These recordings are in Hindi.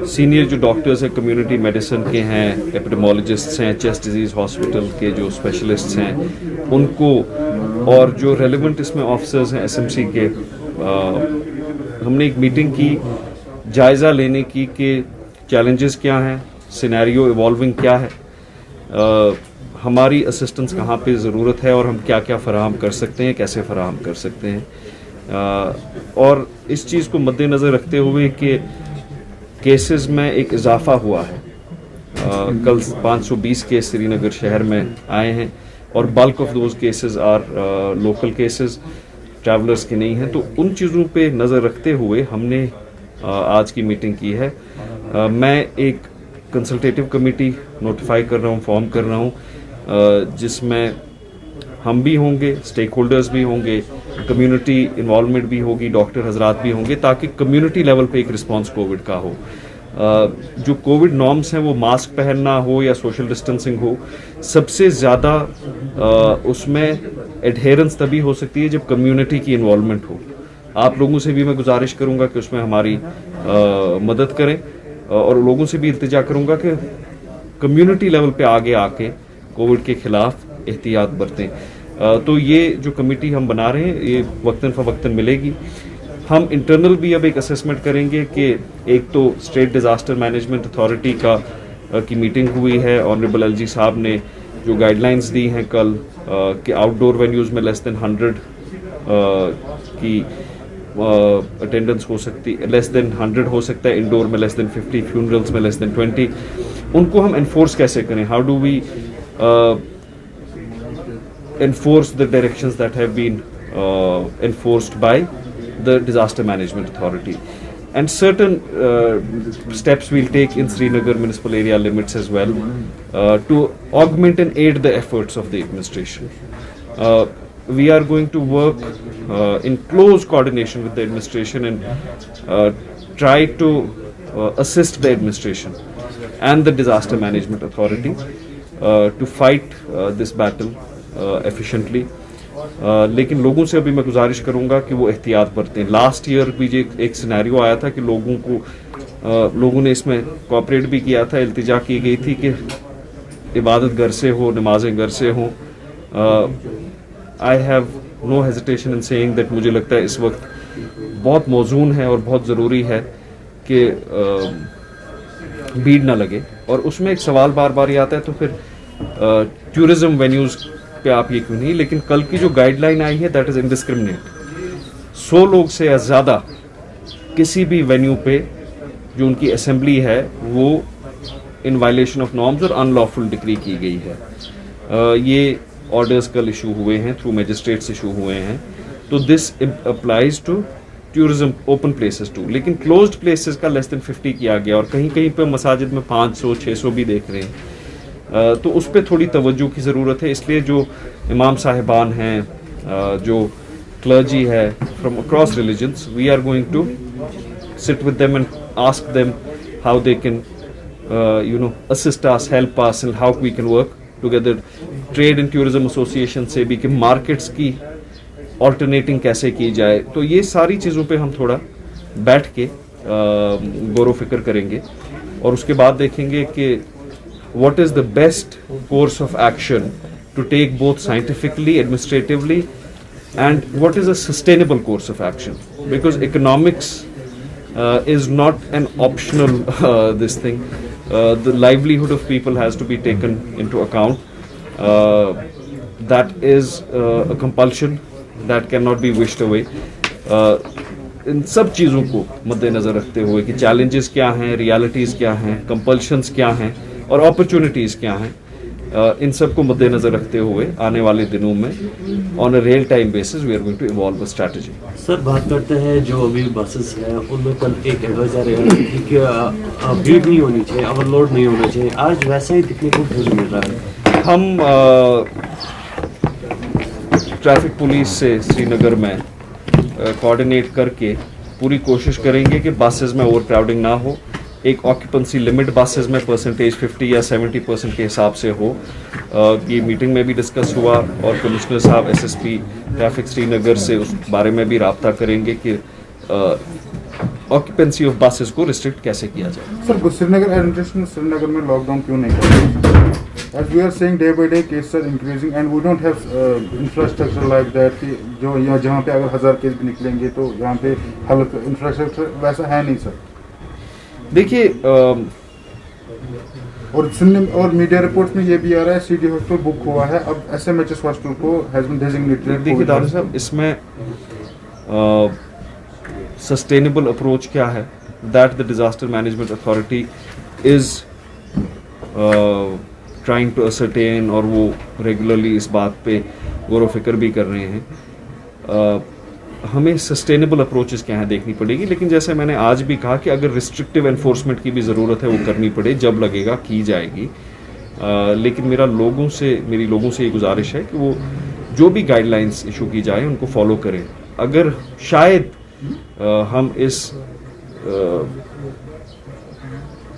सीनियर जो डॉक्टर्स हैं कम्युनिटी मेडिसिन के हैं, एपिडेमोलॉजिस्ट्स हैं, चेस्ट डिजीज़ हॉस्पिटल के जो स्पेशलिस्ट्स हैं उनको, और जो रेलिवेंट इसमें ऑफिसर्स हैं एसएमसी के, हमने एक मीटिंग की जायज़ा लेने की कि चैलेंजेस क्या हैं, सिनेरियो इवॉल्विंग क्या है, हमारी असिस्टेंस कहाँ पे ज़रूरत है और हम क्या क्या फ़राहम कर सकते हैं, कैसे फ़राहम कर सकते हैं। और इस चीज़ को मद्देनज़र रखते हुए कि केसेस में एक इजाफा हुआ है, कल 520 केस श्रीनगर शहर में आए हैं और bulk of those cases are local cases, travellers के नहीं हैं। तो उन चीज़ों पे नज़र रखते हुए हमने आज की मीटिंग की है। मैं एक कंसल्टेटिव कमेटी नोटिफाई कर रहा हूँ, फॉर्म कर रहा हूँ, जिसमें हम भी होंगे, स्टेक होल्डर्स भी होंगे, कम्युनिटी इन्वॉल्वमेंट भी होगी, डॉक्टर हजरात भी होंगे, ताकि कम्युनिटी लेवल पे एक रिस्पांस कोविड का हो। जो कोविड नॉर्म्स हैं वो मास्क पहनना हो या सोशल डिस्टेंसिंग हो, सबसे ज़्यादा उसमें एडहेरेंस तभी हो सकती है जब कम्युनिटी की इन्वॉल्वमेंट हो। आप लोगों से भी मैं गुजारिश करूंगा कि उसमें हमारी मदद करें और लोगों से भी इल्तिजा करूंगा कि कम्युनिटी लेवल पे आगे आके कोविड के खिलाफ एहतियात बरतें। तो ये जो कमेटी हम बना रहे हैं ये वक्तन फ़वक्तन मिलेगी। हम इंटरनल भी अब एक असेसमेंट करेंगे कि एक तो स्टेट डिज़ास्टर मैनेजमेंट अथॉरिटी की मीटिंग हुई है, ऑनरेबल एलजी साहब ने जो गाइडलाइंस दी हैं कल कि आउटडोर वेन्यूज़ में लेस देन 100 की अटेंडेंस हो सकती, लेस देन 100 हो सकता है, इंडोर में लेस देन 50, फ्यूनरल्स में लेस देन 20। उनको हम एनफोर्स कैसे करें, how do we enforce the directions that have been enforced by the disaster management authority, and certain steps we'll take in Srinagar municipal area limits as well to augment and aid the efforts of the administration. We are going to work in close coordination with the administration and try to assist the administration and the disaster management authority to fight this battle efficiently. लेकिन लोगों से अभी मैं गुजारिश करूंगा कि वो एहतियात बरतें। लास्ट ईयर भी एक सिनेरियो आया था कि लोगों ने इसमें कोऑपरेट भी किया था, इल्तिजा की गई थी कि इबादत घर से हो, नमाजें घर से हों। I have no hesitation in saying that मुझे लगता है इस वक्त बहुत मौजून है और बहुत ज़रूरी है कि भीड़ ना लगे। और उसमें एक सवाल बार बार ये आता है तो फिर टूरिज्म वेन्यूज़ पे आप ये क्यों नहीं, लेकिन कल की जो गाइडलाइन आई है दैट इज इनडिस्क्रिमिनेट। 100 लोग से ज़्यादा किसी भी वेन्यू पे जो उनकी असेंबली है वो इन वायलेशन ऑफ नॉर्म्स और अनलॉफुल डिक्री की गई है। ये ऑर्डर्स कल इशू हुए हैं, थ्रू मजिस्ट्रेट्स इशू हुए हैं। तो this applies to tourism open places too, लेकिन क्लोज्ड प्लेसेस का लेस देन 50 किया गया और कहीं कहीं पे मसाजिद में 500-600 भी देख रहे हैं। तो उस पर थोड़ी तवज्जो की ज़रूरत है। इसलिए जो इमाम साहिबान हैं, जो क्लर्जी है from across religions, we are going to sit with them and ask them how they can assist us, help us and how we can work together. Trade and tourism association से भी कि मार्केट्स की ऑल्टरनेटिंग कैसे की जाए। तो ये सारी चीज़ों पे हम थोड़ा बैठ के गौर फिक्र करेंगे और उसके बाद देखेंगे कि what is the best course of action to take both scientifically, administratively, and what is a sustainable course of action, because economics is not an optional this thing. The livelihood of people has to be taken into account. That is a compulsion that cannot be wished away. इन सब चीज़ों को मद्देनज़र रखते हुए कि चैलेंजेस क्या हैं, रियलिटीज़ क्या हैं, कंपल्शंस क्या हैं और अपॉर्चुनिटीज़ क्या हैं, इन सब को मद्देनज़र रखते हुए आने वाले दिनों में on a real time basis we are going to evolve a strategy. Sir, बात करते हैं जो अभी बसेस हैं उनमें कल एक एडवाइजर है कि भीड़ नहीं होनी चाहिए, ओवरलोड नहीं होना चाहिए। आज वैसा ही दिखने को क्यों मिल रहा है? हम ट्रैफिक पुलिस से श्रीनगर में कोऑर्डिनेट करके पूरी कोशिश करेंगे कि बसेस में ओवर क्राउडिंग ना हो। एक ऑक्यूपेंसी लिमिट बसेस में परसेंटेज 50 या 70% के हिसाब से हो। ये मीटिंग में भी डिस्कस हुआ और कमिश्नर साहब एसएसपी ट्रैफिक श्रीनगर से उस बारे में भी राब्ता करेंगे कि ऑक्यूपेंसी ऑफ बसेस को रिस्ट्रिक्ट कैसे किया जाए। सर श्रीनगर एडमिनिस्ट्रेशन श्रीनगर में लॉकडाउन क्यों नहीं कर रही? As we are saying, day by day cases are increasing and we don't have infrastructure like that कि जो यहाँ जहाँ पे अगर 1000 केस भी निकलेंगे तो यहाँ पे हेल्थ इंफ्रास्ट्रक्चर वैसा है नहीं सर। देखिए और मीडिया रिपोर्ट्स में ये भी आ रहा है सिटी हॉस्पिटल बुक हुआ है, अब SMHS हॉस्पिटल को हैज बीन डेजिग्नेटेड। देखिए दारू साहब, इसमें सस्टेनेबल अप्रोच क्या है, that the disaster management authority is trying to ascertain, और वो रेगुलरली इस बात पे गौर व फिक्र भी कर रहे हैं। हमें सस्टेनेबल अप्रोचेस क्या हैं देखनी पड़ेगी, लेकिन जैसे मैंने आज भी कहा कि अगर रिस्ट्रिक्टिव एनफोर्समेंट की भी ज़रूरत है वो करनी पड़े, जब लगेगा की जाएगी। लेकिन मेरी लोगों से ये गुजारिश है कि वो जो भी गाइडलाइंस इशू की जाए उनको फॉलो करें। अगर शायद हम इस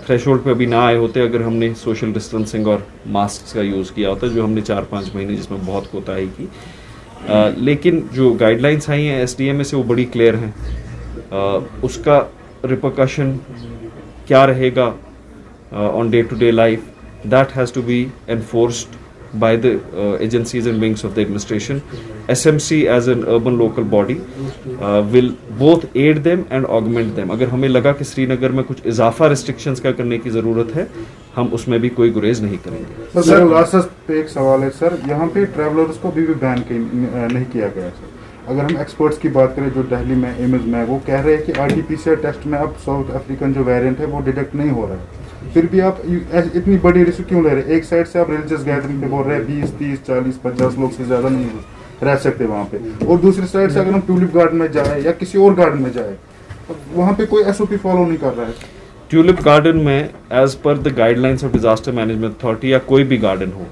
थ्रेशोल्ड पे अभी ना आए होते, अगर हमने सोशल डिस्टेंसिंग और मास्क का यूज़ किया होता, जो हमने 4-5 महीने जिसमें बहुत कोताही की, लेकिन जो गाइडलाइंस आई हैं SDMA से वो बड़ी क्लियर हैं। उसका रिपरकशन क्या रहेगा on day to day life, that has to be enforced by the agencies and wings of the administration. SMC as an urban local body will both aid them and augment them. अगर हमें लगा कि श्रीनगर में कुछ इजाफा रिस्ट्रिक्शंस का करने की ज़रूरत है, हम उसमें भी कोई गुरेज नहीं करेंगे। सर लास्ट पे एक सवाल है सर, यहाँ पे ट्रैवलर्स को भी बैन नहीं किया गया सर। अगर हम एक्सपर्ट्स की बात करें जो दिल्ली में एम्स में, वो कह रहे हैं कि RT-PCR टेस्ट में अब साउथ अफ्रीकन जो वेरिएंट है वो डिटेक्ट नहीं हो रहा है, फिर भी आप इतनी बड़ी रिस्क क्यों ले रहे हैं? एक साइड से आप रिलीजियस गैदरिंग पे बोल रहे हैं 20, 30, 40, 50 लोग से ज़्यादा नहीं रह सकते वहाँ पे, और दूसरी साइड से अगर हम ट्यूलिप गार्डन में जाए या किसी और गार्डन में जाए, वहाँ पे कोई SOP फॉलो नहीं कर रहा है। ट्यूलिप गार्डन में as per the guidelines of disaster management authority या कोई भी गार्डन हो,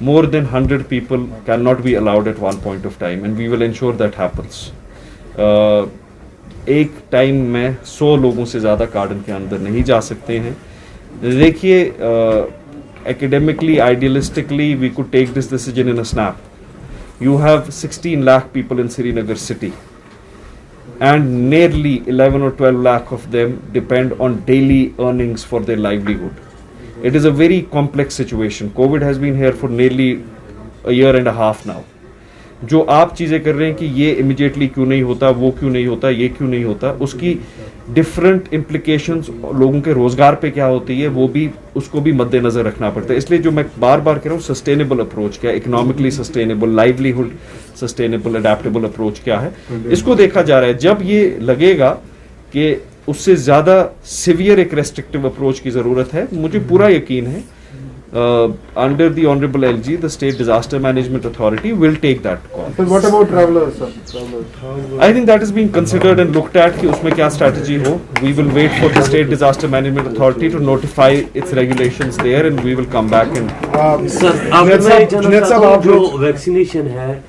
more than 100 people cannot be allowed at one point of time, and we will ensure that happens. एक टाइम में 100 लोगों से ज़्यादा गार्डन के अंदर नहीं जा सकते हैं। देखिए, academically, idealistically, we could take this decision in a snap. You have 16 lakh people in Srinagar city, and nearly 11 or 12 lakh of them depend on daily earnings for their livelihood. It is a very complex situation. COVID has been here for nearly a year and a half now. जो आप चीज़ें कर रहे हैं कि ये इमिडिएटली क्यों नहीं होता, वो क्यों नहीं होता, ये क्यों नहीं होता, उसकी डिफरेंट इम्प्लीकेशंस लोगों के रोज़गार पे क्या होती है, वो भी उसको भी मद्देनज़र रखना पड़ता है। इसलिए जो मैं बार बार कह रहा हूँ, सस्टेनेबल अप्रोच क्या है, economically sustainable, livelihood sustainable, adaptable approach क्या है, इसको देखा जा रहा है। जब ये लगेगा कि उससे ज़्यादा सिवियर एक रेस्ट्रिक्टिव अप्रोच की ज़रूरत है, मुझे पूरा यकीन है under the Honorable LG, the State Disaster Management Authority will take that call. But what about travelers, sir? I think that is being considered and looked at कि उसमें क्या strategy हो. We will wait for the State Disaster Management Authority to notify its regulations there, and we will come back and. Sir, अब मैं जानना चाहता हूँ, जो वैक्सीनेशन है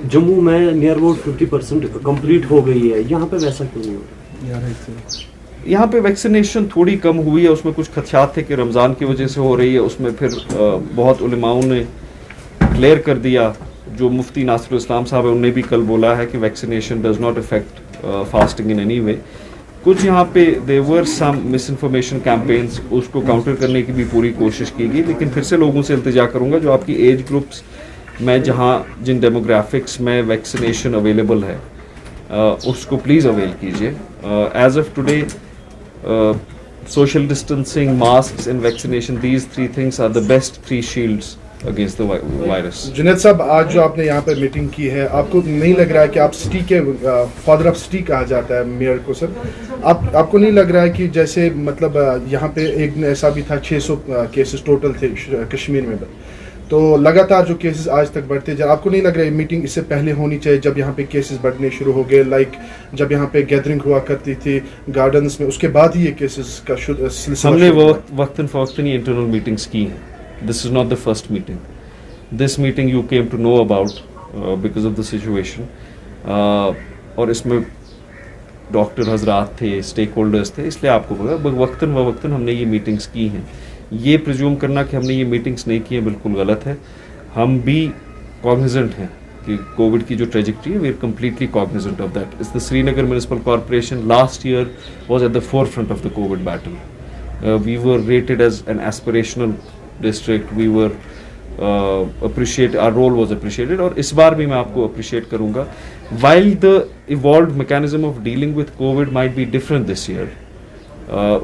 जम्मू में नियर अबाउट 50% कंप्लीट हो गई है, यहाँ पे वैसा क्यों नहीं हो रहा? यहाँ पे वैक्सीनेशन थोड़ी कम हुई है, उसमें कुछ खदशात थे कि रमज़ान की वजह से हो रही है, उसमें फिर बहुत उलमाओं ने क्लियर कर दिया। जो मुफ्ती नासिरुल इस्लाम साहब है, उन्होंने भी कल बोला है कि vaccination does not affect fasting in any way. कुछ यहाँ पे देयर वर सम मिस इन्फॉर्मेशन कैंपेन्स, उसको काउंटर करने की भी पूरी कोशिश की गई, लेकिन फिर से लोगों से इल्तिजा करूँगा, जो आपकी एज ग्रुप्स में जहाँ जिन डेमोग्राफिक्स में वैक्सीनेशन अवेलेबल है उसको प्लीज़ अवेल कीजिए। As of today social distancing, masks and vaccination, these three things are the best three shields against the virus. Junaid साहब, आज जो आपने यहाँ पर मीटिंग की है, आपको नहीं लग रहा है कि आप सिटी के फादर ऑफ सिटी कहा जाता है मेयर को सर, आपको नहीं लग रहा है कि जैसे मतलब यहाँ पे एक दिन ऐसा भी था 600 केसेस टोटल थे कश्मीर में, तो लगातार जो केसेस आज तक बढ़ते जा, आपको नहीं लग रहा है मीटिंग इससे पहले होनी चाहिए जब यहाँ पे केसेस बढ़ने शुरू हो गए, लाइक जब यहाँ पे गैदरिंग हुआ करती थी गार्डन्स में, उसके बाद ही ये केसेस का सिलसिला हमने वक्तन फवक्तन ये इंटरनल मीटिंग्स की हैं। This is not the first meeting, this meeting you came to know about because of the situation, और इसमें डॉक्टर हजरात थे, स्टेक होल्डर्स थे, इसलिए आपको पता वक्तन वक्तन हमने ये मीटिंग्स की हैं। ये प्रिज्यूम करना कि हमने ये मीटिंग्स नहीं की हैं बिल्कुल गलत है। हम भी कॉग्निजेंट हैं कि कोविड की जो ट्रेजेक्ट्री है, we are completely cognizant of that. Is the Srinagar municipal corporation last year was at the forefront of the covid battle. We were rated as an aspirational district. We were our role was appreciated, और इस बार भी मैं आपको appreciate करूँगा. While the evolved mechanism of dealing with COVID might be different this year,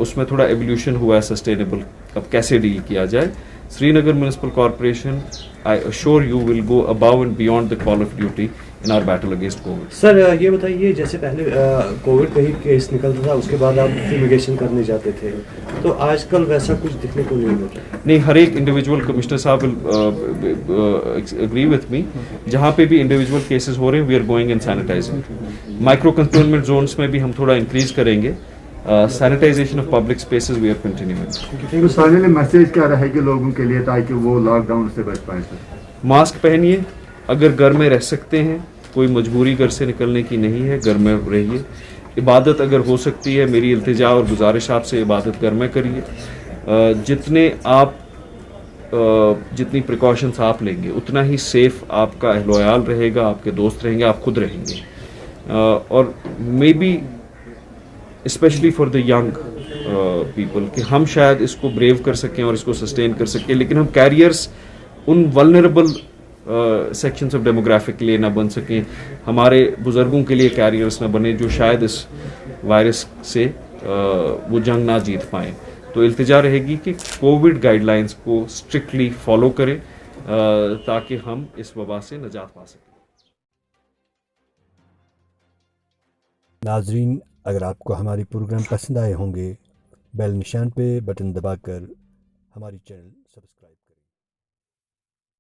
उसमें थोड़ा evolution हुआ है sustainable. अब कैसे डील किया जाए. Srinagar municipal corporation, I assure you, will go above and beyond the call of duty in our battle against COVID. Sir ये बताइए, जैसे पहले कोविड का ही केस निकलता था, उसके बाद आप फ्यूमिगेशन करने जाते थे, तो आजकल वैसा कुछ दिखने को नहीं मिलता. नहीं, हर एक इंडिविजुअल, कमिश्नर साहब विल एग्री विथ मी, जहाँ पे भी इंडिविजुअल केसेस हो रहे हैं we are going in sanitizing. Micro containment zones में भी हम थोड़ा इंक्रीज करेंगे. Sanitization of public spaces we are continuing. तो फाइनली मैसेज क्या रहेगी लोगों के लिए ताकि वो लॉकडाउन से बच पाए सर? मास्क पहनिए, अगर घर में रह सकते हैं, कोई मजबूरी घर से निकलने की नहीं है, घर में रहिए. इबादत अगर हो सकती है, मेरी इल्तिजा और गुजारिश आपसे, इबादत घर में करिए. जितनी प्रिकॉशंस आप लेंगे उतना ही सेफ आपका अहलोयाल रहेगा, आपके दोस्त रहेंगे, आप खुद रहेंगे. और may be specially for the young people कि हम शायद इसको ब्रेव कर सकें और इसको सस्टेन कर सकें, लेकिन हम कैरियर्स उन वल्नरेबल सेक्शंस ऑफ डेमोग्राफिक के लिए ना बन सकें, हमारे बुजुर्गों के लिए कैरियर्स ना बने जो शायद इस वायरस से वो जंग ना जीत पाएँ. तो इल्तिजा रहेगी कि कोविड गाइडलाइंस को स्ट्रिक्टली फॉलो करें ताकि हम इस वबा से निजात पा सकें. नाजरीन, अगर आपको हमारी प्रोग्राम पसंद आए होंगे, बेल निशान पे बटन दबाकर हमारी चैनल